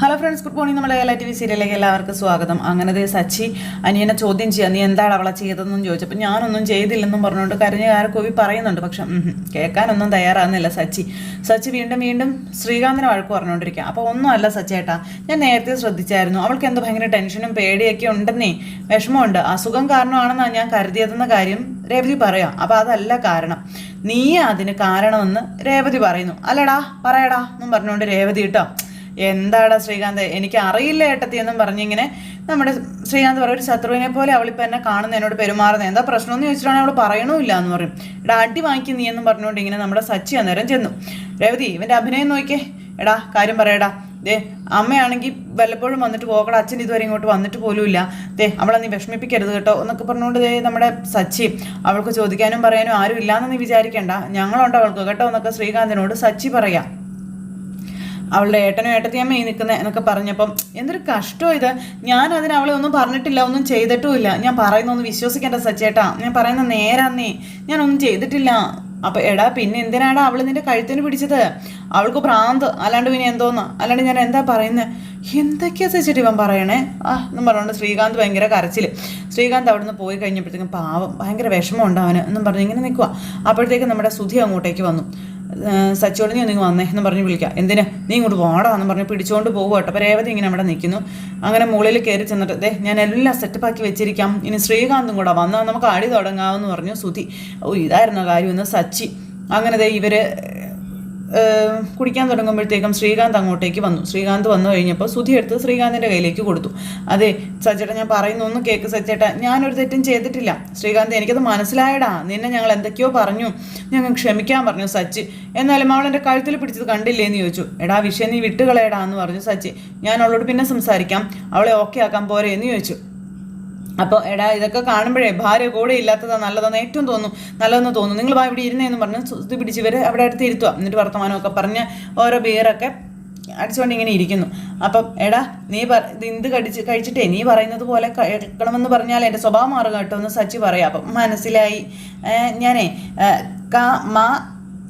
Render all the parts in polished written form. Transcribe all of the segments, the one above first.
Hello friends, good morning. നമ്മുടെ Kerala TV സീരിയലിലേക്ക് എല്ലാവർക്കും സ്വാഗതം. അങ്ങനെ സച്ചി അനിയനെ ചോദ്യം ചെയ്യാം, നീ എന്താണ് അവളെ ചെയ്തതെന്നും ചോദിച്ചപ്പോൾ ഞാനൊന്നും ചെയ്തില്ലെന്നും പറഞ്ഞുകൊണ്ട് കരഞ്ഞുകാരക്കോവി പറയുന്നുണ്ട്. പക്ഷെ കേൾക്കാനൊന്നും തയ്യാറാകുന്നില്ല സച്ചി വീണ്ടും ശ്രീകാന്തിനെ വഴക്ക് പറഞ്ഞുകൊണ്ടിരിക്കുക. അപ്പോൾ ഒന്നുമല്ല സച്ചേട്ടാ, ഞാൻ നേരത്തെ ശ്രദ്ധിച്ചായിരുന്നു, അവൾക്ക് എന്തോ ഭയങ്കര ടെൻഷനും പേടിയൊക്കെ ഉണ്ടെന്നേ, വിഷമമുണ്ട്, അസുഖം കാരണമാണെന്നാണ് ഞാൻ കരുതിയതെന്ന കാര്യം രേവതി പറയാം. അപ്പോൾ അതല്ല കാരണം, നീ അതിന് കാരണമെന്ന് രേവതി പറയുന്നു. അല്ലടാ പറയടാ എന്നും പറഞ്ഞുകൊണ്ട് രേവതി കേട്ടോ, എന്താടാ ശ്രീകാന്ത്, എനിക്ക് അറിയില്ല ഏട്ടത്തി എന്നും പറഞ്ഞിങ്ങനെ നമ്മുടെ ശ്രീകാന്ത് പറയും, ഒരു ശത്രുവിനെ പോലെ അവളിപ്പോൾ എന്നെ കാണുന്ന, എന്നോട് പെരുമാറുന്നത്, എന്താ പ്രശ്നമെന്ന് ചോദിച്ചിട്ടാണെങ്കിൽ അവൾ പറയണമില്ല എന്ന് പറയും. എടാ അടി വാങ്ങിക്കും നീ എന്നും പറഞ്ഞുകൊണ്ട് ഇങ്ങനെ നമ്മുടെ സച്ചി അന്നേരം ചെന്നു. രേവതി ഇവൻ്റെ അഭിനയം നോക്കിയേ, എടാ കാര്യം പറയടാ, അമ്മയാണെങ്കിൽ വല്ലപ്പോഴും വന്നിട്ട് പോകടാ, അച്ഛൻ ഇതുവരെ ഇങ്ങോട്ട് വന്നിട്ട് പോലും ഇല്ല, അവളെ നീ വിഷമിപ്പിക്കരുത് കേട്ടോ എന്നൊക്കെ പറഞ്ഞുകൊണ്ട് നമ്മുടെ സച്ചി, അവൾക്ക് ചോദിക്കാനും പറയാനും ആരും ഇല്ലാന്ന് നീ വിചാരിക്കേണ്ട, ഞങ്ങളുണ്ട് അവൾക്ക് കേട്ടോ എന്നൊക്കെ ശ്രീകാന്തിനോട് സച്ചി പറയാം. അവളുടെ ഏട്ടനും ഏട്ടത്തിയമ്മ ഈ നിൽക്കുന്നത് എന്നൊക്കെ പറഞ്ഞപ്പം എന്തൊരു കഷ്ടമോ ഇത്, ഞാൻ അതിന് അവളെ ഒന്നും പറഞ്ഞിട്ടില്ല, ഒന്നും ചെയ്തിട്ടുമില്ല, ഞാൻ പറയുന്നൊന്ന് വിശ്വസിക്കേണ്ട സച്ചേട്ടാ, ഞാൻ പറയുന്ന നേരാന്നേ, ഞാനൊന്നും ചെയ്തിട്ടില്ല. അപ്പോൾ എടാ പിന്നെ എന്തിനാടാ അവൾ നിന്റെ കഴുത്തിന് പിടിച്ചത്, അവൾക്ക് ഭ്രാന്ത്, അല്ലാണ്ട് പിന്നെ എന്തോന്ന്, അല്ലാണ്ട് ഞാൻ എന്താ പറയുന്നത്, എന്തൊക്കെയാ സച്ചിട്ട് ഇവൻ പറയണേ എന്നും പറഞ്ഞുകൊണ്ട് ശ്രീകാന്ത് ഭയങ്കര കരച്ചിൽ. ശ്രീകാന്ത് അവിടെ നിന്ന് പോയി കഴിഞ്ഞപ്പോഴത്തേക്കും പാവം ഭയങ്കര വിഷമമുണ്ട് അവന് എന്നും പറഞ്ഞ് ഇങ്ങനെ നിൽക്കുക. അപ്പോഴത്തേക്കും നമ്മുടെ സുധി അങ്ങോട്ടേക്ക് വന്നു. സച്ചിയോട് നീ ഒന്നിങ്ങ് വന്നേ എന്ന് പറഞ്ഞ് വിളിക്കുക. എന്തിനാ നീ ഇങ്ങോട്ട് പോടാ എന്ന് പറഞ്ഞ് പിടിച്ചുകൊണ്ട് പോകുക കേട്ടോ. അപ്പോൾ രേവതി ഇങ്ങനെ അവിടെ നിൽക്കുന്നു. അങ്ങനെ മുകളിൽ കയറി ചെന്നിട്ട് ഞാൻ എല്ലാം സെറ്റപ്പാക്കി വെച്ചിരിക്കാം, ഇനി ശ്രീകാന്തും കൂടെ വന്നാൽ നമുക്ക് അടി തുടങ്ങാമെന്ന് പറഞ്ഞു സുധി. ഇതായിരുന്നു കാര്യമെന്ന് സച്ചി. അങ്ങനെ ഇവർ കുടിക്കാൻ തുടങ്ങുമ്പോഴത്തേക്കും ശ്രീകാന്ത് അങ്ങോട്ടേക്ക് വന്നു. ശ്രീകാന്ത് വന്നു കഴിഞ്ഞപ്പോൾ സുധി എടുത്ത് ശ്രീകാന്തിൻ്റെ കയ്യിലേക്ക് കൊടുത്തു. അതെ സച്ചേട്ടാ, ഞാൻ പറയുന്നു ഒന്ന് കേൾക്ക് സച്ചേട്ടാ, ഞാനൊരു തെറ്റും ചെയ്തിട്ടില്ല. ശ്രീകാന്ത് എനിക്കത് മനസ്സിലായടാ, നിന്നെ ഞങ്ങൾ എന്തൊക്കെയോ പറഞ്ഞു, ഞങ്ങൾ ക്ഷമിക്കാൻ പറഞ്ഞു സച്ചി, എന്നാലും അവൾ എൻ്റെ കഴുത്തിൽ പിടിച്ചത് കണ്ടില്ലേന്ന് ചോദിച്ചു. എടാ വിഷയം നീ വിട്ടുകളയടാ എന്ന് പറഞ്ഞു സച്ചി. ഞാൻ അവളോട് പിന്നെ സംസാരിക്കാം, അവളെ ഓക്കെ ആക്കാൻ പോരെ എന്ന് ചോദിച്ചു. അപ്പോൾ എടാ ഇതൊക്കെ കാണുമ്പോഴേ ഭാര്യ കൂടെ ഇല്ലാത്തതാണ് നല്ലതെന്ന് ഏറ്റവും നല്ലതെന്ന് തോന്നുന്നു, നിങ്ങൾ ഇവിടെ ഇരുന്നേന്ന് പറഞ്ഞ് സുധി പിടിച്ച് ഇവർ അവിടെ അടുത്ത് ഇരുത്തുക. എന്നിട്ട് വർത്തമാനമൊക്കെ പറഞ്ഞ് ഓരോ ബിയറൊക്കെ അടിച്ചുകൊണ്ട് ഇങ്ങനെ ഇരിക്കുന്നു. അപ്പം എടാ നീ ഇത് കഴിച്ചിട്ടേ നീ പറയുന്നത് പോലെ കേൾക്കണമെന്ന് പറഞ്ഞാൽ എൻ്റെ സ്വഭാവം മാറുക കേട്ടോ എന്ന് സച്ചി പറയാം. അപ്പം മനസ്സിലായി, ഞാനേ ക മ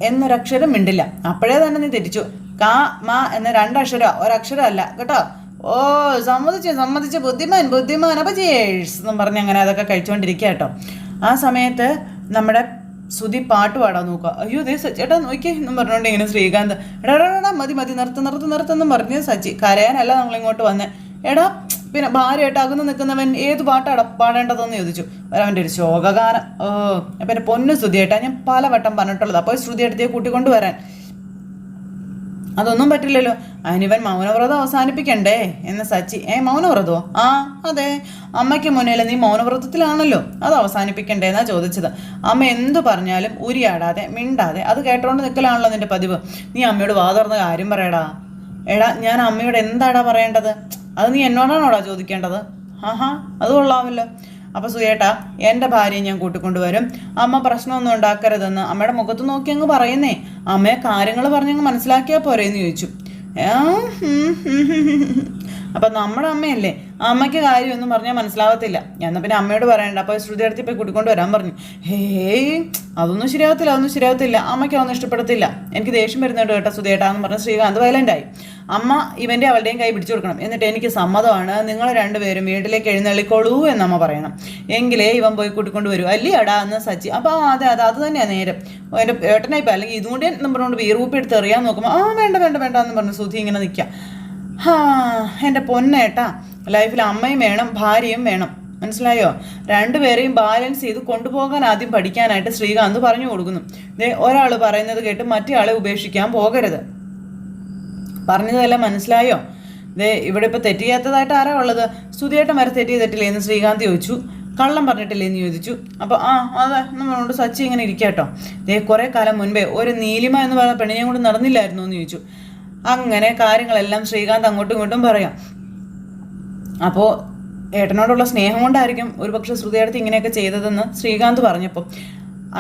എന്നൊരക്ഷരം മിണ്ടില്ല, അപ്പോഴേ തന്നെ നീ തെറ്റിച്ചു, ക മ എന്ന രണ്ടക്ഷരം ഒരക്ഷരം അല്ല കേട്ടോ. ഓ സമ്മതിച്ചു ബുദ്ധിമാൻ അപ്പോൾ ജേഴ്സ് എന്നും പറഞ്ഞ് അങ്ങനെ അതൊക്കെ കഴിച്ചുകൊണ്ടിരിക്കുക കേട്ടോ. ആ സമയത്ത് നമ്മുടെ സുധി പാട്ട് പാടാൻ നോക്കുക. അയ്യോ ചേട്ടാ നോക്കിയേ എന്നും പറഞ്ഞുകൊണ്ട് ഇങ്ങനെ ശ്രീകാന്ത് എടാ മതി നിർത്തുന്നും പറഞ്ഞ് സച്ചി. കരയാനല്ല നമ്മളിങ്ങോട്ട് വന്നേ, എടാ പിന്നെ ഭാര്യയായിട്ട് അകന്ന് നിൽക്കുന്നവൻ ഏത് പാട്ടാണ് പാടേണ്ടതെന്ന് ചോദിച്ചു. അവൻ്റെ ഒരു ശോകഗാനം. അപ്പം എൻ്റെ പൊന്നു ശ്രുതിയേട്ടാ, ഞാൻ പലവട്ടം പറഞ്ഞിട്ടുള്ളത്, അപ്പോൾ ശ്രുതി അടുത്തേ കൂട്ടിക്കൊണ്ടുവരാൻ. അതൊന്നും പറ്റില്ലല്ലോ, അതിനിവൻ മൗനവ്രതം അവസാനിപ്പിക്കണ്ടേ എന്ന് സച്ചി. മൗനവ്രതമോ? അതെ, അമ്മയ്ക്ക് മുന്നിൽ നീ മൗനവ്രതത്തിലാണല്ലോ, അത് അവസാനിപ്പിക്കണ്ടേ എന്നാ ചോദിച്ചത്. അമ്മ എന്തു പറഞ്ഞാലും ഉരിയാടാതെ മിണ്ടാതെ അത് കേട്ടോണ്ട് നിൽക്കലാണല്ലോ നിന്റെ പതിവ്. നീ അമ്മയോട് വാതുറന്ന കാര്യം പറയടാ. എടാ ഞാൻ അമ്മയോട് എന്താടാ പറയേണ്ടത്, അത് നീ എന്നോടാണോടാ ചോദിക്കേണ്ടത്? അത് കൊള്ളാമല്ലോ. അപ്പോൾ സുയേട്ടാ, എൻ്റെ ഭാര്യയെ ഞാൻ കൂട്ടിക്കൊണ്ടുവരും, അമ്മ പ്രശ്നമൊന്നും ഉണ്ടാക്കരുതെന്ന് അമ്മയുടെ മുഖത്ത് നോക്കി അങ്ങ് പറയുന്നേ, അമ്മയെ കാര്യങ്ങൾ പറഞ്ഞങ്ങ് മനസ്സിലാക്കിയാൽ പോരേന്ന് ചോദിച്ചു. അപ്പം നമ്മുടെ അമ്മയല്ലേ, അമ്മയ്ക്ക് കാര്യമൊന്നും പറഞ്ഞാൽ മനസ്സിലാവത്തില്ല, എന്നാൽ പിന്നെ അമ്മയോട് പറയണ്ട. അപ്പോൾ ശ്രുതി അടുത്ത് പോയി കൂട്ടിക്കൊണ്ട് വരാൻ പറഞ്ഞു. അതൊന്നും ശരിയാവത്തില്ല, അമ്മയ്ക്ക് അതൊന്നും ഇഷ്ടപ്പെടത്തില്ല, എനിക്ക് ദേഷ്യം വരുന്നുണ്ട് കേട്ടോ സുധിയേട്ടാന്ന് പറഞ്ഞ് ശ്രീകാന്ത് വയലൻ്റായി. അമ്മ ഇവൻ്റെ അവളുടെയും കൈ പിടിച്ചു കൊടുക്കണം, എന്നിട്ട് എനിക്ക് സമ്മതമാണ്, നിങ്ങൾ രണ്ടുപേരും വീട്ടിലേക്ക് എഴുന്നള്ളിക്കോളൂ എന്നമ്മ പറയണം, എങ്കിലേ ഇവൻ പോയി കൂട്ടിക്കൊണ്ട് വരൂ അല്ലയാടാ എന്ന് സച്ചി. അപ്പോൾ അതെ അത് തന്നെയാണ് നേരം, എൻ്റെ ഏട്ടനായിപ്പോൾ അല്ലെങ്കിൽ ഇതുകൊണ്ട് എന്ന് പറഞ്ഞുകൊണ്ട് വീറൂപ്പ് എടുത്ത് എറിയാൻ നോക്കുമ്പോൾ വേണ്ട എന്ന് പറഞ്ഞു സുധി ഇങ്ങനെ നിൽക്കുക. എൻ്റെ പൊന്നേട്ടാ, ലൈഫിൽ അമ്മയും വേണം ഭാര്യയും വേണം, മനസ്സിലായോ? രണ്ടുപേരെയും ബാലൻസ് ചെയ്ത് കൊണ്ടുപോകാൻ ആദ്യം പഠിക്കാനായിട്ട് ശ്രീകാന്ത് പറഞ്ഞു കൊടുക്കുന്നു. ഒരാൾ പറയുന്നത് കേട്ട് മറ്റേ ആളെ ഉപേക്ഷിക്കാൻ പോകരുത്, പറഞ്ഞതെല്ലാം മനസ്സിലായോ? ഇവിടെ ഇപ്പോൾ തെറ്റിയാത്തതായിട്ട് ആരാ ഉള്ളത്? സുധിയേട്ടൻ വരെ തെറ്റില്ലേ എന്ന് ശ്രീകാന്ത് ചോദിച്ചു. കള്ളം പറഞ്ഞിട്ടില്ലേ എന്ന് ചോദിച്ചു. അപ്പോൾ അതെ നമ്മളോട് സച്ചി ഇങ്ങനെ ഇരിക്കാട്ടോ. കുറേ കാലം മുൻപേ ഒരു നീലിമ എന്ന് പറയുന്ന പെണ്ണിനെ കൊണ്ട് നടന്നില്ലായിരുന്നു എന്ന് ചോദിച്ചു. അങ്ങനെ കാര്യങ്ങളെല്ലാം ശ്രീകാന്ത് അങ്ങോട്ടും ഇങ്ങോട്ടും പറയാം. അപ്പോൾ ഏട്ടനോടുള്ള സ്നേഹം കൊണ്ടായിരിക്കും ഒരുപക്ഷെ ശ്രുതിയടുത്ത് ഇങ്ങനെയൊക്കെ ചെയ്തതെന്ന് ശ്രീകാന്ത് പറഞ്ഞപ്പോൾ,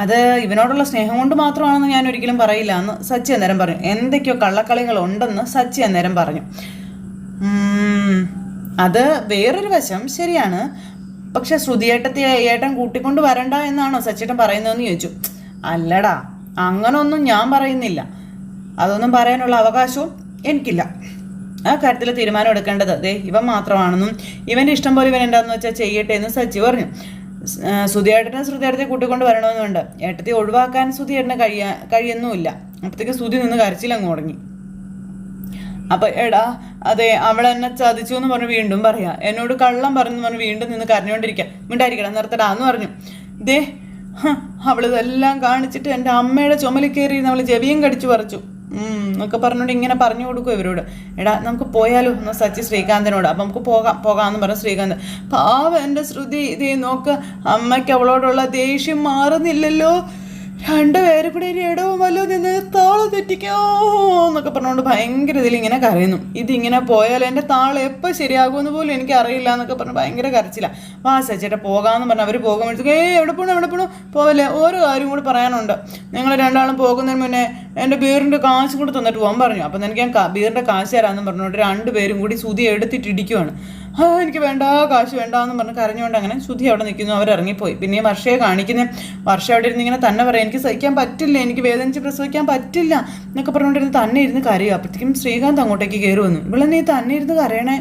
അത് ഇവനോടുള്ള സ്നേഹം കൊണ്ട് മാത്രമാണെന്ന് ഞാൻ ഒരിക്കലും പറയില്ല എന്ന് സച്ചി അന്നേരം പറഞ്ഞു. എന്തൊക്കെയോ കള്ളക്കളികളുണ്ടെന്ന് സച്ചി അന്നേരം പറഞ്ഞു. അത് വേറൊരു വശം ശരിയാണ്, പക്ഷെ ശ്രുതിയേട്ടത്തെ ഏട്ടൻ കൂട്ടിക്കൊണ്ട് വരണ്ട എന്നാണോ സച്ചിയേട്ടൻ പറയുന്നതെന്ന് ചോദിച്ചു. അല്ലടാ, അങ്ങനൊന്നും ഞാൻ പറയുന്നില്ല, അതൊന്നും പറയാനുള്ള അവകാശവും എനിക്കില്ല. ആ കാര്യത്തിൽ തീരുമാനം എടുക്കേണ്ടത് ഇവൻ മാത്രമാണെന്നും ഇവൻ്റെ ഇഷ്ടം പോലെ ഇവൻ എന്താണെന്ന് വെച്ചാൽ ചെയ്യട്ടെ എന്ന് സച്ചി പറഞ്ഞു. സുധിയേട്ടനെ ശ്രുതിയേട്ടത്തെ കൂട്ടിക്കൊണ്ട് വരണമെന്നുണ്ട്. ഏട്ടത്തെ ഒഴിവാക്കാൻ സുധിയേട്ടന് കഴിയുന്നുമില്ല. അപ്പോഴത്തേക്ക് സുധി നിന്ന് കരച്ചിലങ്ങ് തുടങ്ങി. അപ്പം എടാ അതെ അവളെന്നെ ചതിച്ചു എന്ന് പറഞ്ഞ് വീണ്ടും പറയാ, എന്നോട് കള്ളം പറഞ്ഞു പറഞ്ഞ് വീണ്ടും നിന്ന് കരഞ്ഞുകൊണ്ടിരിക്കുക. മിണ്ടായിരിക്കണം നിർത്തടാ എന്ന് പറഞ്ഞു. അവളിതെല്ലാം കാണിച്ചിട്ട് എൻ്റെ അമ്മയുടെ ചുമലിൽ കയറി അവൾ ചെവിയും കടിച്ചു പറിച്ചു എന്നൊക്കെ പറഞ്ഞുകൊണ്ട് ഇങ്ങനെ പറഞ്ഞു കൊടുക്കും ഇവരോട്. എടാ നമുക്ക് പോയാലോ എന്ന് സച്ചി ശ്രീകാന്തിനോട്. അപ്പം നമുക്ക് പോകാമെന്ന് പറഞ്ഞു ശ്രീകാന്ത്. പാവം എൻ്റെ ശ്രുതി നോക്ക്, അമ്മയ്ക്ക് അവളോടുള്ള ദേഷ്യം മാറുന്നില്ലല്ലോ, രണ്ടുപേരും കൂടി ഇടവും വല്ലോ നിന്ന് താളം തെറ്റിക്കോ എന്നൊക്കെ പറഞ്ഞുകൊണ്ട് ഭയങ്കര ഇതിലിങ്ങനെ കരയുന്നു. ഇതിങ്ങനെ പോയാൽ എൻ്റെ താളം എപ്പോൾ ശരിയാകുമെന്ന് പോലും എനിക്ക് അറിയില്ല എന്നൊക്കെ പറഞ്ഞ് ഭയങ്കര കരച്ചില്ല. വാ സച്ചേട്ടാ പോകാമെന്ന് പറഞ്ഞ് അവർ പോകുമ്പോഴത്തേക്ക് എവിടെ പോകണം പോവല്ലേ, ഓരോ കാര്യം കൂടി പറയാനുണ്ട്. നിങ്ങൾ രണ്ടാളും പോകുന്നതിന് മുന്നേ എൻ്റെ ബീറിൻ്റെ കാശും കൂടി തന്നിട്ട് പോകാൻ പറഞ്ഞു. അപ്പം എനിക്ക് ഞാൻ ബീറിൻ്റെ കാശ് തരാമെന്ന് പറഞ്ഞുകൊണ്ട് രണ്ടുപേരും കൂടി സുതി എടുത്തിട്ടിടിക്കുവാണ്. എനിക്ക് വേണ്ട, കാശ് വേണ്ട എന്ന് പറഞ്ഞ് കരഞ്ഞുകൊണ്ട് അങ്ങനെ സുധി അവിടെ നിൽക്കുന്നു. അവരിറങ്ങിപ്പോയി. പിന്നെ വർഷയെ കാണിക്കുന്നത്, വർഷ അവിടെ ഇരുന്ന് ഇങ്ങനെ തന്നെ പറയാം, എനിക്ക് സഹിക്കാൻ പറ്റില്ല, എനിക്ക് വേദനിച്ച് പ്രസവിക്കാൻ പറ്റില്ല എന്നൊക്കെ പറഞ്ഞുകൊണ്ടിരുന്ന് തന്നെ ഇരുന്ന് കരയുക. അപ്പോഴത്തേക്കും ശ്രീകാന്ത് അങ്ങോട്ടേക്ക് കയറി വന്നു. ഇവിടെ നീ തന്നെ ഇരുന്ന് കരയണേ,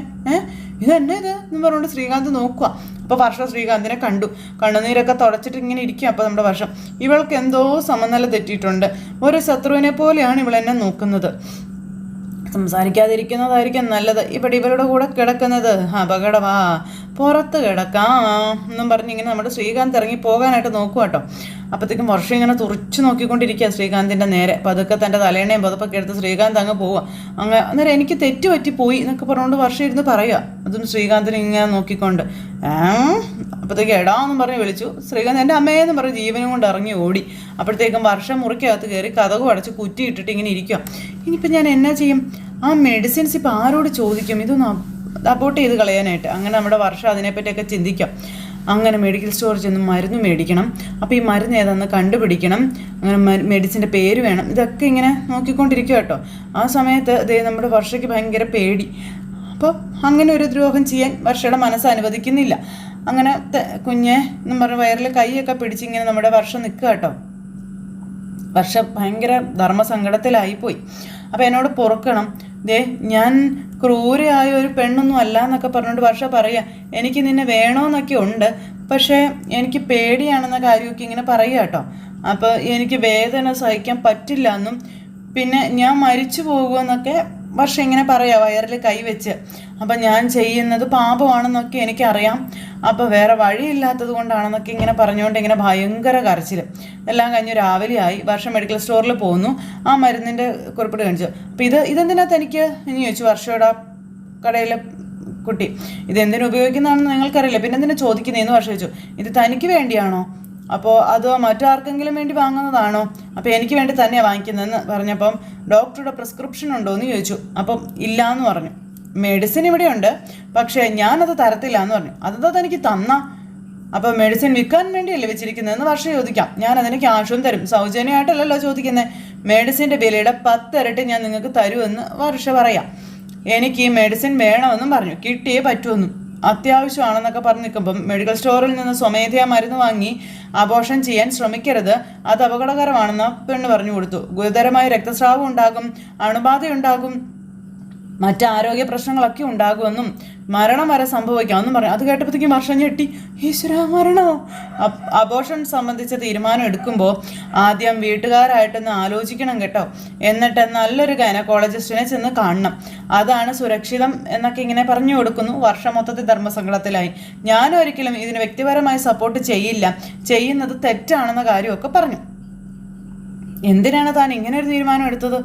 ഇതെന്നെ ഇത് എന്ന് പറഞ്ഞുകൊണ്ട് ശ്രീകാന്ത് നോക്കുക. അപ്പോൾ വർഷ ശ്രീകാന്തിനെ കണ്ടു, കണ്ണുനീരൊക്കെ തുടച്ചിട്ട് ഇങ്ങനെ ഇരിക്കുക. അപ്പോൾ നമ്മുടെ വർഷം, ഇവൾക്ക് എന്തോ സമനില തെറ്റിയിട്ടുണ്ട്, ഒരു ശത്രുവിനെ പോലെയാണ് ഇവളെന്നെ നോക്കുന്നത്, സംസാരിക്കാതിരിക്കുന്നതായിരിക്കും നല്ലത്, ഇവിടെ ഇവരുടെ കൂടെ കിടക്കുന്നത് അപകടമാ, പുറത്ത് കിടക്കാം എന്നും പറഞ്ഞിങ്ങനെ നമ്മുടെ ശ്രീകാന്ത് ഇറങ്ങി പോകാനായിട്ട് നോക്കുക കേട്ടോ. അപ്പോഴത്തേക്കും വർഷം ഇങ്ങനെ തുറച്ചു നോക്കിക്കൊണ്ടിരിക്കുക ശ്രീകാന്തിൻ്റെ നേരെ. പതുക്കെ തൻ്റെ തലേണയും പതുപ്പൊക്കെ എടുത്ത് ശ്രീകാന്ത് അങ്ങ് പോവുക. അന്നേരം എനിക്ക് തെറ്റുപറ്റി പോയി എന്നൊക്കെ പറഞ്ഞുകൊണ്ട് വർഷം ഇരുന്ന് പറയുക. അതും ശ്രീകാന്തിനെ ഇങ്ങനെ നോക്കിക്കൊണ്ട് അപ്പോഴത്തേക്ക് എടാന്നും പറഞ്ഞ് വിളിച്ചു. ശ്രീകാന്ത് എൻ്റെ അമ്മയെന്ന് പറഞ്ഞ് ജീവനും കൊണ്ട് ഇറങ്ങി ഓടി. അപ്പോഴത്തേക്കും വർഷം മുറിക്കകത്ത് കയറി കതകും അടച്ച് കുറ്റിയിട്ടിട്ട് ഇങ്ങനെ ഇരിക്കുക. ഇനിയിപ്പോൾ ഞാൻ എന്നാ ചെയ്യും? ആ മെഡിസിൻസ് ഇപ്പോൾ ആരോട് ചോദിക്കും? ഇതൊന്ന് അബോട്ട് ചെയ്ത് കളയാനായിട്ട്. അങ്ങനെ നമ്മുടെ വർഷം അതിനെപ്പറ്റിയൊക്കെ ചിന്തിക്കാം. അങ്ങനെ മെഡിക്കൽ സ്റ്റോറിൽ ചെന്ന് മരുന്ന് മേടിക്കണം. അപ്പോൾ ഈ മരുന്ന് ഏതാണെന്ന് കണ്ടുപിടിക്കണം. അങ്ങനെ മെഡിസിൻ്റെ പേര് വേണം. ഇതൊക്കെ ഇങ്ങനെ നോക്കിക്കൊണ്ടിരിക്കുക കേട്ടോ. ആ സമയത്ത് നമ്മുടെ വർഷയ്ക്ക് ഭയങ്കര പേടി. അപ്പോൾ അങ്ങനെ ഒരു ദ്രോഹം ചെയ്യാൻ വർഷയുടെ മനസ്സ് അനുവദിക്കുന്നില്ല. അങ്ങനെ കുഞ്ഞെ എന്നും പറഞ്ഞ് വയറിൽ കൈയൊക്കെ പിടിച്ചിങ്ങനെ നമ്മുടെ വർഷം നിൽക്കുക കേട്ടോ. വർഷം ഭയങ്കര ധർമ്മസങ്കടത്തിലായിപ്പോയി. അപ്പോൾ എന്നോട് പൊറുക്കണം, ഞാൻ ക്രൂരയായ ഒരു പെണ്ണൊന്നും അല്ല എന്നൊക്കെ പറഞ്ഞുകൊണ്ട് വർഷ പറയുക. എനിക്ക് നിന്നെ വേണമെന്നൊക്കെ ഉണ്ട്, പക്ഷേ എനിക്ക് പേടിയാണെന്ന കാര്യമൊക്കെ ഇങ്ങനെ പറയുക കേട്ടോ. അപ്പോൾ എനിക്ക് വേദന സഹിക്കാൻ പറ്റില്ല എന്നും പിന്നെ ഞാൻ മരിച്ചു പോകുമെന്നൊക്കെ വർഷം ഇങ്ങനെ പറയാം വയറിൽ കൈവച്ച്. അപ്പം ഞാൻ ചെയ്യുന്നത് പാപമാണെന്നൊക്കെ എനിക്കറിയാം, അപ്പോൾ വേറെ വഴിയില്ലാത്തത് കൊണ്ടാണെന്നൊക്കെ ഇങ്ങനെ പറഞ്ഞുകൊണ്ട് ഇങ്ങനെ ഭയങ്കര കരച്ചിൽ. എല്ലാം കഴിഞ്ഞ് രാവിലെ ആയി. വർഷം മെഡിക്കൽ സ്റ്റോറിൽ പോകുന്നു. ആ മരുന്നിൻ്റെ കുറിപ്പിട്ട് കാണിച്ചു. അപ്പോൾ ഇതെന്തിനാ തനിക്ക് എന്ന് ചോദിച്ചു വർഷയുടെ കടയിലെ കുട്ടി. ഇതെന്തിനു ഉപയോഗിക്കുന്നതാണെന്ന് നിങ്ങൾക്കറിയില്ല, പിന്നെ എന്തിനാ ചോദിക്കുന്നതെന്ന് വർഷം ചോദിച്ചു. ഇത് തനിക്ക് വേണ്ടിയാണോ, അപ്പോൾ അതോ മറ്റാർക്കെങ്കിലും വേണ്ടി വാങ്ങുന്നതാണോ? അപ്പോൾ എനിക്ക് വേണ്ടി തന്നെയാണ് വാങ്ങിക്കുന്നതെന്ന് പറഞ്ഞപ്പം ഡോക്ടറുടെ പ്രിസ്ക്രിപ്ഷൻ ഉണ്ടോ എന്ന് ചോദിച്ചു. അപ്പം ഇല്ല എന്ന് പറഞ്ഞു. മെഡിസിൻ ഇവിടെയുണ്ട്, പക്ഷേ ഞാനത് തരത്തില്ല എന്ന് പറഞ്ഞു. അതെന്താ തനിക്ക് തന്ന? അപ്പോൾ മെഡിസിൻ വിൽക്കാൻ വേണ്ടിയല്ലേ വെച്ചിരിക്കുന്നതെന്ന് വർഷം ചോദിക്കാം. ഞാൻ അതിന് ക്യാഷും തരും, സൗജന്യമായിട്ടല്ലല്ലോ ചോദിക്കുന്നത്. മെഡിസിൻ്റെ വിലയുടെ 10 ഇരട്ടി ഞാൻ നിങ്ങൾക്ക് തരുമെന്ന് വർഷ പറയാം. എനിക്ക് ഈ മെഡിസിൻ വേണമെന്നും പറഞ്ഞു. കിട്ടിയേ പറ്റുമെന്നും അത്യാവശ്യമാണെന്നൊക്കെ പറഞ്ഞ് നിൽക്കുമ്പം മെഡിക്കൽ സ്റ്റോറിൽ നിന്ന് സ്വമേധയാ മരുന്ന് വാങ്ങി അബോർഷൻ ചെയ്യാൻ ശ്രമിക്കരുത്, അത് അപകടകരമാണെന്ന് പെണ്ണ് പറഞ്ഞു കൊടുത്തു. ഗുരുതരമായ രക്തസ്രാവം ഉണ്ടാകും, അണുബാധയുണ്ടാകും, മറ്റ് ആരോഗ്യ പ്രശ്നങ്ങളൊക്കെ ഉണ്ടാകുമെന്നും മരണം വരെ സംഭവിക്കാമെന്നും പറഞ്ഞു. അത് കേട്ടപ്പോഴത്തേക്കും വർഷം ഞെട്ടി. ഈശ്വര, മരണമോ? അബോർഷൻ സംബന്ധിച്ച തീരുമാനം എടുക്കുമ്പോൾ ആദ്യം വീട്ടുകാരായിട്ടൊന്ന് ആലോചിക്കണം കേട്ടോ. എന്നിട്ട് നല്ലൊരു ഗൈനക്കോളജിസ്റ്റിനെ ചെന്ന് കാണണം, അതാണ് സുരക്ഷിതം എന്നൊക്കെ ഇങ്ങനെ പറഞ്ഞു കൊടുക്കുന്നു. വർഷം മൊത്തത്തിൽ ധർമ്മസങ്കടത്തിലായി. ഞാനൊരിക്കലും ഇതിന് വ്യക്തിപരമായി സപ്പോർട്ട് ചെയ്യില്ല, ചെയ്യുന്നത് തെറ്റാണെന്ന കാര്യമൊക്കെ പറഞ്ഞു. എന്തിനാണ് താൻ ഇങ്ങനെ ഒരു തീരുമാനം എടുത്തത്?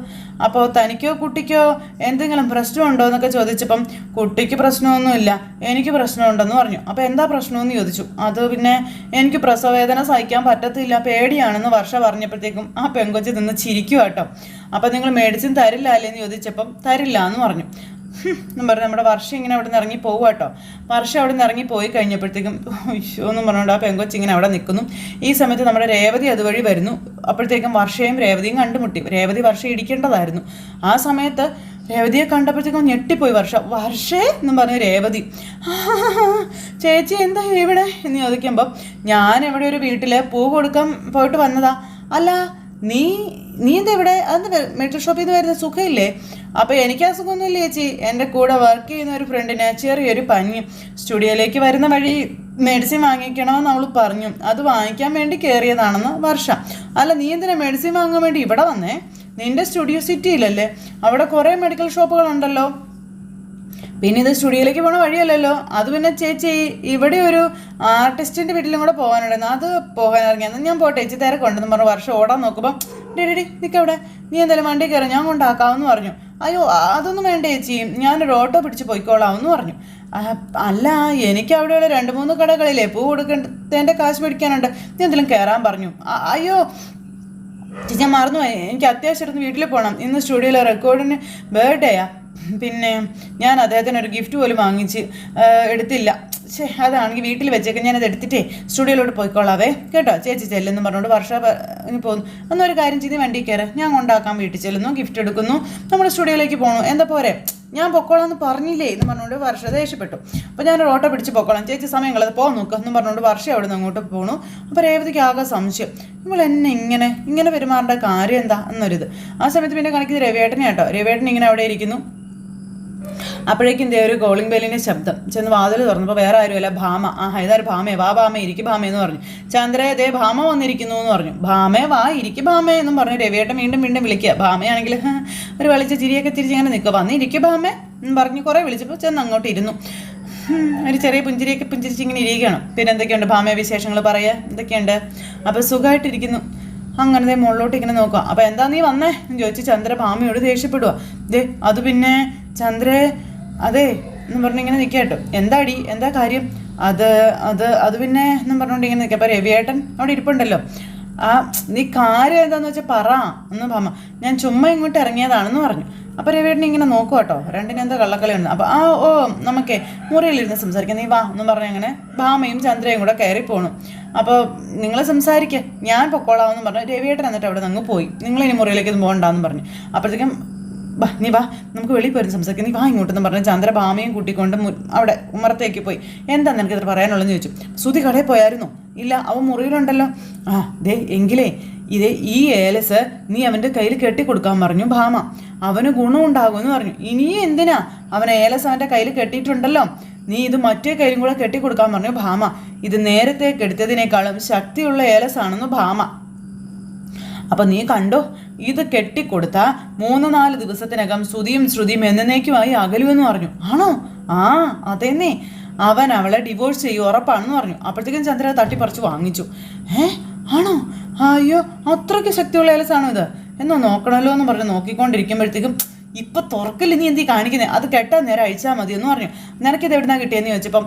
അപ്പോൾ തനിക്കോ കുട്ടിക്കോ എന്തെങ്കിലും പ്രശ്നമുണ്ടോ എന്നൊക്കെ ചോദിച്ചപ്പം കുട്ടിക്ക് പ്രശ്നമൊന്നുമില്ല, എനിക്ക് പ്രശ്നമുണ്ടെന്ന് പറഞ്ഞു. അപ്പോൾ എന്താ പ്രശ്നമെന്ന് ചോദിച്ചു. അത് പിന്നെ എനിക്ക് പ്രസവവേദന സഹിക്കാൻ പറ്റത്തില്ല, പേടിയാണെന്ന് വർഷ പറഞ്ഞപ്പോഴത്തേക്കും ആ പെങ്കൊച്ച് നിന്ന് ചിരിക്കുക കേട്ടോ. അപ്പോൾ നിങ്ങൾ മെഡിസിൻ തരില്ല അല്ലേന്ന് ചോദിച്ചപ്പം തരില്ല എന്ന് പറഞ്ഞു. എന്നും പറഞ്ഞ് നമ്മുടെ വർഷം ഇങ്ങനെ അവിടെ നിന്ന് ഇറങ്ങി പോകുക കേട്ടോ. വർഷം അവിടെ നിന്ന് ഇറങ്ങി പോയി കഴിഞ്ഞപ്പോഴത്തേക്കും ഇഷ്യൂ എന്നും പറഞ്ഞുകൊണ്ട് ആ പെങ്കൊച്ച് ഇങ്ങനെ അവിടെ നിൽക്കുന്നു. ഈ സമയത്ത് നമ്മുടെ രേവതി അതുവഴി വരുന്നു. അപ്പോഴത്തേക്കും വർഷയും രേവതിയും കണ്ടുമുട്ടി. രേവതി വർഷം ഇടിക്കേണ്ടതായിരുന്നു. ആ സമയത്ത് രേവതിയെ കണ്ടപ്പോഴത്തേക്കും ഞെട്ടിപ്പോയി വർഷേ എന്നും പറഞ്ഞ് രേവതി, ചേച്ചി എന്താ ഇവിടെ എന്ന് ചോദിക്കുമ്പോൾ ഞാൻ ഇവിടെ ഒരു വീട്ടിൽ പൂ കൊടുക്കാൻ പോയിട്ട് വന്നതാ. അല്ല നീ നീ എന്താ ഇവിടെ അന്ന് മെഡിക്കൽ ഷോപ്പിൽ നിന്ന് വരുന്ന സുഖമില്ലേ? അപ്പോൾ എനിക്ക് അസുഖമൊന്നുമില്ല ചേച്ചി. എൻ്റെ കൂടെ വർക്ക് ചെയ്യുന്ന ഒരു ഫ്രണ്ടിന് ചെറിയൊരു പനി, സ്റ്റുഡിയോയിലേക്ക് വരുന്ന വഴി മെഡിസിൻ വാങ്ങിക്കണമെന്ന് അവൾ പറഞ്ഞു. അത് വാങ്ങിക്കാൻ വേണ്ടി കയറിയതാണെന്ന് വർഷ. അല്ല, നീ എന്തിനാ മെഡിസിൻ വാങ്ങാൻ വേണ്ടി ഇവിടെ വന്നേ? നിന്റെ സ്റ്റുഡിയോ സിറ്റിയിലല്ലേ? അവിടെ കുറേ മെഡിക്കൽ ഷോപ്പുകളുണ്ടല്ലോ. പിന്നെ ഇത് സ്റ്റുഡിയോയിലേക്ക് പോണ വഴിയല്ലല്ലോ. അത് പിന്നെ ചേച്ചി ഇവിടെ ഒരു ആർട്ടിസ്റ്റിൻ്റെ വീട്ടിലും കൂടെ പോകാനുണ്ടായിരുന്നു, അത് പോകാൻ ഇറങ്ങിയാൽ ഞാൻ പോട്ടെ ചേച്ചി, തിരക്കുണ്ടെന്ന് പറഞ്ഞു. വർഷം ഓടാൻ നോക്കുമ്പോൾ ഡി നിൽക്കവിടെ, നീ എന്തായാലും വണ്ടി കയറി, ഞാൻ കൊണ്ടാക്കാമെന്ന് പറഞ്ഞു. അയ്യോ അതൊന്നും വേണ്ട ചേച്ചി, ഞാനൊരു ഓട്ടോ പിടിച്ച് പോയിക്കോളാമെന്ന് പറഞ്ഞു. അല്ല, എനിക്ക് അവിടെയുള്ള 2-3 കടകളിലെ പൂ കൊടുക്കേണ്ടതിൻ്റെ കാശ് മേടിക്കാനുണ്ട്, നീ എന്തെങ്കിലും കയറാൻ പറഞ്ഞു. അയ്യോ ചേച്ചി ഞാൻ മറന്നുപോയി, എനിക്ക് അത്യാവശ്യമായിരുന്നു വീട്ടിൽ പോകണം, ഇന്ന് സ്റ്റുഡിയോയിലെ റെക്കോർഡിന് ബർത്ത്ഡേയാ. പിന്നെ ഞാൻ അദ്ദേഹത്തിന് ഒരു ഗിഫ്റ്റ് പോലും വാങ്ങിച്ച് എടുത്തില്ല. അതാണെങ്കിൽ വീട്ടിൽ വെച്ചേക്കാൻ ഞാനത് എടുത്തിട്ടേ സ്റ്റുഡിയോയിലോട്ട് പോയിക്കോളാവേ കേട്ടോ, ചേച്ചി ചെല്ലുന്നു പറഞ്ഞുകൊണ്ട് വർഷ പോകുന്നു. എന്നൊരു കാര്യം ചെയ്ത് വണ്ടി കയറി, ഞാൻ കൊണ്ടാക്കാൻ വീട്ടിൽ ചെല്ലുന്നു, ഗിഫ്റ്റ് എടുക്കുന്നു, നമ്മൾ സ്റ്റുഡിയോയിലേക്ക് പോകണു. എന്താ പോരെ, ഞാൻ പൊക്കോളാന്ന് പറഞ്ഞില്ലേ എന്ന് പറഞ്ഞുകൊണ്ട് വർഷ ദേഷ്യപ്പെട്ടു. അപ്പോൾ ഞാനൊരു ഓട്ടോ പിടിച്ച് പൊക്കോളാം ചേച്ചി, സമയം കളത് പോകാൻ നോക്കുക എന്ന് പറഞ്ഞുകൊണ്ട് വർഷ അവിടെ നിന്ന് അങ്ങോട്ട് പോകണു. അപ്പോൾ രേവതിക്ക് ആകെ സംശയം, ഇവൾ എന്നെ ഇങ്ങനെ പെരുമാറേണ്ട കാര്യം എന്താ എന്നൊരിത്. ആ സമയത്ത് പിന്നെ കാണിക്കുന്നത് രവിയേട്ടനെ കേട്ടോ. രവിയേട്ടൻ ഇങ്ങനെ അവിടെ ഇരിക്കുന്നു. അപ്പോഴേക്കും ഇതേ ഒരു കോളിംഗ് ബെല്ലിൻ്റെ ശബ്ദം. ചെന്ന് വാതിൽ തുറന്നപ്പോൾ വേറെ ആരുമല്ല, ഭാമ. ഇതാര് ഭാമേ, വാ ഭാമേ, ഇരിക്കും ഭാമേ എന്ന് പറഞ്ഞു. ചന്ദ്ര ഇതേ ഭാമ വന്നിരിക്കുന്നു എന്ന് പറഞ്ഞു. ഭാമേ വാ, ഇരിക്കും ഭാമേ എന്നും പറഞ്ഞു. രവിയേട്ടൻ വീണ്ടും വിളിക്കുക. ഭാമയാണെങ്കിൽ ഒരു വലിച്ച ചിരിയൊക്കെ തിരിച്ച് ഇങ്ങനെ നിൽക്കുക. വന്ന് ഇരിക്കും ഭാമേ എന്ന് പറഞ്ഞ് കുറേ വിളിച്ചപ്പോൾ ചെന്ന് അങ്ങോട്ട് ഇരുന്നു. ഒരു ചെറിയ പുഞ്ചിരിയൊക്കെ പുഞ്ചിരിച്ച് ഇങ്ങനെ ഇരിക്കുകയാണ്. പിന്നെ എന്തൊക്കെയുണ്ട് ഭാമയെ വിശേഷങ്ങൾ പറയുക, എന്തൊക്കെയുണ്ട്? അപ്പോൾ സുഖമായിട്ടിരിക്കുന്നു. അങ്ങനത്തെ മുകളിലോട്ട് ഇങ്ങനെ നോക്കുക. അപ്പോൾ എന്താ നീ വന്നേ എന്ന് ചോദിച്ച് ചന്ദ്ര ഭാമയോട് ദേഷ്യപ്പെടുക. അത് പിന്നെ ചന്ദ്രേ അതെ എന്നും പറഞ്ഞിങ്ങനെ നിൽക്കുക കേട്ടോ. എന്താടി, എന്താ കാര്യം? അത് പിന്നെ എന്നും പറഞ്ഞുകൊണ്ട് ഇങ്ങനെ നിൽക്കുക. അപ്പോൾ രവിയേട്ടൻ അവിടെ ഇരിപ്പുണ്ടല്ലോ. നീ കാര്യം എന്താണെന്ന് വെച്ചാൽ പറ എന്ന് ഭാമ. ഞാൻ ചുമ്മാ ഇങ്ങോട്ട് ഇറങ്ങിയതാണെന്ന് പറഞ്ഞു. അപ്പോൾ രവിയേട്ടൻ ഇങ്ങനെ നോക്കുക കേട്ടോ, രണ്ടിനും എന്താ കള്ളക്കളിയുണ്ട്. അപ്പോൾ നമുക്കേ മുറിയിലിരുന്ന് സംസാരിക്കാം, നീ വാ എന്നും പറഞ്ഞ് അങ്ങനെ ഭാമയും ചന്ദ്രയും കൂടെ കയറി പോകണം. അപ്പോൾ നിങ്ങൾ സംസാരിക്കുക, ഞാൻ പൊക്കോളാമെന്ന് പറഞ്ഞു. രവിയേട്ടൻ എന്നിട്ട് അവിടെ നിന്ന് പോയി. നിങ്ങളിനി മുറിയിലേക്ക് പോകണ്ടെന്ന് പറഞ്ഞു. അപ്പോഴത്തേക്കും നീ വാ, നമുക്ക് വെളിയിൽ പോയി സംസാരിക്കാം, നീ വാ ഇങ്ങോട്ടെന്ന് പറഞ്ഞ് ചന്ദ്ര ഭാമയും കൂട്ടിക്കൊണ്ട് അവിടെ ഉമ്മറത്തേക്ക് പോയി. എന്താ നിനക്ക് ഇത്ര പറയാനുള്ളതെന്ന് ചോദിച്ചു. സുധി കടയിൽ പോയായിരുന്നോ? ഇല്ല, അവൻ മുറിയിലുണ്ടല്ലോ. എങ്കിലേ ഈ ഏലസ് നീ അവൻ്റെ കയ്യിൽ കെട്ടിക്കൊടുക്കാൻ പറഞ്ഞു ഭാമ. അവന് ഗുണമുണ്ടാകുമെന്ന് പറഞ്ഞു. ഇനിയും എന്തിനാ, അവൻ ഏലസ് അവൻ്റെ കയ്യിൽ കെട്ടിയിട്ടുണ്ടല്ലോ, നീ ഇത് മറ്റേ കയ്യിലും കൂടെ കെട്ടിക്കൊടുക്കാൻ പറഞ്ഞു ഭാമ. ഇത് നേരത്തെ കെടുത്തതിനേക്കാളും ശക്തിയുള്ള ഏലസാണെന്ന് ഭാമ. അപ്പം നീ കണ്ടോ, ഇത് കെട്ടിക്കൊടുത്താൽ 3-4 ദിവസത്തിനകം ശ്രുതിയും എന്നേക്കുമായി അകലുമെന്ന് പറഞ്ഞു. ആണോ? അതെന്നേ, അവൻ അവളെ ഡിവോഴ്സ് ചെയ്യും ഉറപ്പാണെന്ന് പറഞ്ഞു. അപ്പോഴത്തേക്കും ചന്ദ്ര തട്ടിപ്പറിച്ച് വാങ്ങിച്ചു. ആണോ? അയ്യോ, അത്രയ്ക്ക് ശക്തിയുള്ള ഏലസാണോ ഇത്? എന്നോ നോക്കണമല്ലോ എന്ന് പറഞ്ഞ് നോക്കിക്കൊണ്ടിരിക്കുമ്പോഴത്തേക്കും ഇപ്പം തുറക്കില്ല, നീ എന്തി കാണിക്കുന്നത്, അത് കെട്ടാൻ നേരം അഴിച്ചാൽ മതി എന്ന് പറഞ്ഞു. നിനക്കിത് എവിടുന്നാണ് കിട്ടിയെന്ന് ചോദിച്ചപ്പം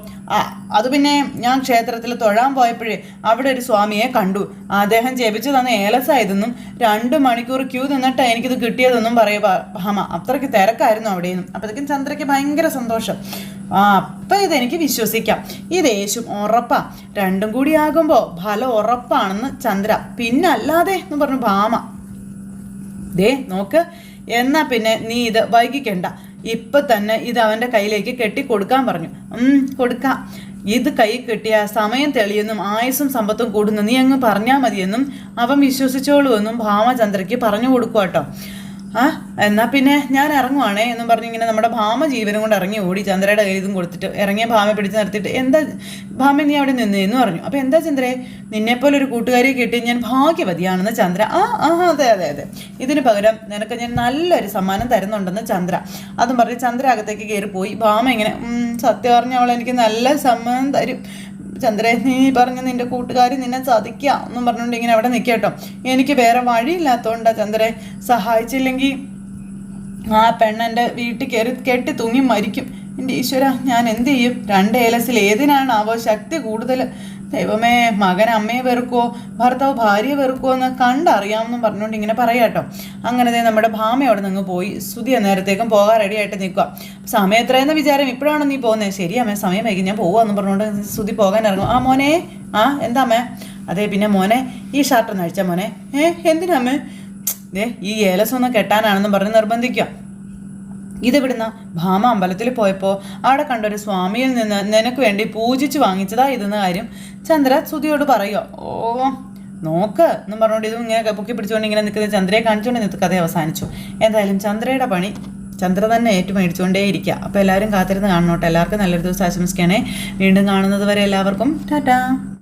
അത് പിന്നെ ഞാൻ ക്ഷേത്രത്തിൽ തൊഴാൻ പോയപ്പോഴേ അവിടെ ഒരു സ്വാമിയെ കണ്ടു, അദ്ദേഹം ജപിച്ചു തന്ന ഏലസായതെന്നും 2 മണിക്കൂർ ക്യൂ നിന്നിട്ടാണ് എനിക്കിത് കിട്ടിയതെന്നും പറയുക ഭാമ. അത്രയ്ക്ക് തിരക്കായിരുന്നു അവിടെയെന്നും. അപ്പോഴത്തേക്കും ചന്ദ്രയ്ക്ക് ഭയങ്കര സന്തോഷം. അപ്പം ഇതെനിക്ക് വിശ്വസിക്കാം, ഇത് യേശു ഉറപ്പാ, 2 കൂടി ആകുമ്പോൾ ഫലം ഉറപ്പാണെന്ന് ചന്ദ്ര. പിന്നല്ലാതെ എന്ന് പറഞ്ഞു ഭാമ. നോക്ക്, എന്നാ പിന്നെ നീ ഇത് വൈകിക്കണ്ട, ഇപ്പം തന്നെ ഇത് അവൻ്റെ കയ്യിലേക്ക് കെട്ടിക്കൊടുക്കാൻ പറഞ്ഞു. കൊടുക്കാം, ഇത് കൈ കെട്ടിയ സമയം തെളിയെന്നും ആയുസ്സും സമ്പത്തും കൂടുന്നു, നീ അങ്ങ് പറഞ്ഞാൽ മതിയെന്നും അവൻ വിശ്വസിച്ചോളൂ എന്നും ഭാമചന്ദ്രയ്ക്ക് പറഞ്ഞു കൊടുക്കുക കേട്ടോ. എന്നാൽ പിന്നെ ഞാൻ ഇറങ്ങുവാണേ എന്നും പറഞ്ഞിങ്ങനെ നമ്മുടെ ഭാമ ജീവനും കൊണ്ട് ഇറങ്ങി ഓടി. ചന്ദ്രയുടെ കയ്യിൽ ഇതും കൊടുത്തിട്ട് ഇറങ്ങിയ ഭാമയെ പിടിച്ച് നിർത്തിയിട്ട്, എന്താ ഭാമ നീ അവിടെ നിന്നേന്ന് പറഞ്ഞു. അപ്പോൾ എന്താ ചന്ദ്രേ, നിന്നെപ്പോലെ ഒരു കൂട്ടുകാരിയെ കിട്ടി ഞാൻ ഭാഗ്യവതിയാണെന്ന് ചന്ദ്ര. അതെ, ഇതിന് പകരം നിനക്ക് ഞാൻ നല്ലൊരു സമ്മാനം തരുന്നുണ്ടെന്ന് ചന്ദ്ര. അതും പറഞ്ഞ് ചന്ദ്ര അകത്തേക്ക് കയറി പോയി. ഭാമ ഇങ്ങനെ സത്യം പറഞ്ഞ അവൾ എനിക്ക് നല്ല സമ്മാനം തരും ചന്ദ്രേ, നീ പറഞ്ഞ് നിന്റെ കൂട്ടുകാരി നിന്നെ ചതിക്കുക എന്നും പറഞ്ഞുകൊണ്ട് ഇങ്ങനെ അവിടെ നിൽക്കുക കേട്ടോ. എനിക്ക് വേറെ വഴിയില്ലാത്തതുകൊണ്ടാണ് ചന്ദ്രേ, സഹായിച്ചില്ലെങ്കിൽ ആ പെണ്ണെൻ്റെ വീട്ടിൽ കയറി കെട്ടി തൂങ്ങി മരിക്കും. എൻ്റെ ഈശ്വര, ഞാൻ എന്ത് ചെയ്യും? 2 ഏലസിൽ ഏതിനാണാവോ ശക്തി കൂടുതൽ? ദൈവമേ, മകൻ അമ്മയെ വെറുക്കുമോ ഭർത്താവ് ഭാര്യയെ വെറുക്കുമോ എന്ന് കണ്ടറിയാമെന്നും പറഞ്ഞുകൊണ്ട് ഇങ്ങനെ പറയാം കേട്ടോ. അങ്ങനെ നമ്മുടെ ഭാമ അവിടെ നിന്ന് പോയി. ശ്രുതി നേരത്തേക്കും പോകാൻ റെഡിയായിട്ട് നിൽക്കുക. സമയം എത്രയെന്ന വിചാരം, ഇപ്പോഴാണ് നീ പോകുന്നത്? ശരി അമ്മേ, സമയം വൈകി, ഞാൻ പോവാന്ന് പറഞ്ഞുകൊണ്ട് ശ്രുതി പോകാൻ ഇറങ്ങും. മോനെ, എന്താ അമ്മേ? അതെ, പിന്നെ മോനെ ഈ ഷർട്ടൊന്ന് അഴിച്ചാൽ മോനെ. എന്തിനാമ്മേ? ഈ ഏലസൊന്ന് കെട്ടാനാണെന്നും പറഞ്ഞ് നിർബന്ധിക്കുക. ഇതെവിടുന്ന? ഭാമ അമ്പലത്തിൽ പോയപ്പോൾ അവിടെ കണ്ടൊരു സ്വാമിയിൽ നിന്ന് നിനക്ക് വേണ്ടി പൂജിച്ച് വാങ്ങിച്ചതാ ഇതെന്ന കാര്യം ചന്ദ്ര ശ്രുതിയോട് പറയുക. നോക്ക് എന്നും പറഞ്ഞുകൊണ്ട് ഇതും ഇങ്ങനെ പൊക്കി പിടിച്ചുകൊണ്ട് ഇങ്ങനെ നിൽക്കുന്ന ചന്ദ്രയെ കാണിച്ചുകൊണ്ട് ഇന്നത്തെ കഥ അവസാനിച്ചു. എന്തായാലും ചന്ദ്രയുടെ പണി ചന്ദ്ര തന്നെ മേടിച്ചുകൊണ്ടേ ഇരിക്കുക. അപ്പോൾ എല്ലാവരും കാത്തിരുന്ന് കാണണോട്ടെ. എല്ലാവർക്കും നല്ലൊരു ദിവസം ആശംസിക്കണേ. വീണ്ടും കാണുന്നത് വരെ എല്ലാവർക്കും ടാറ്റാ.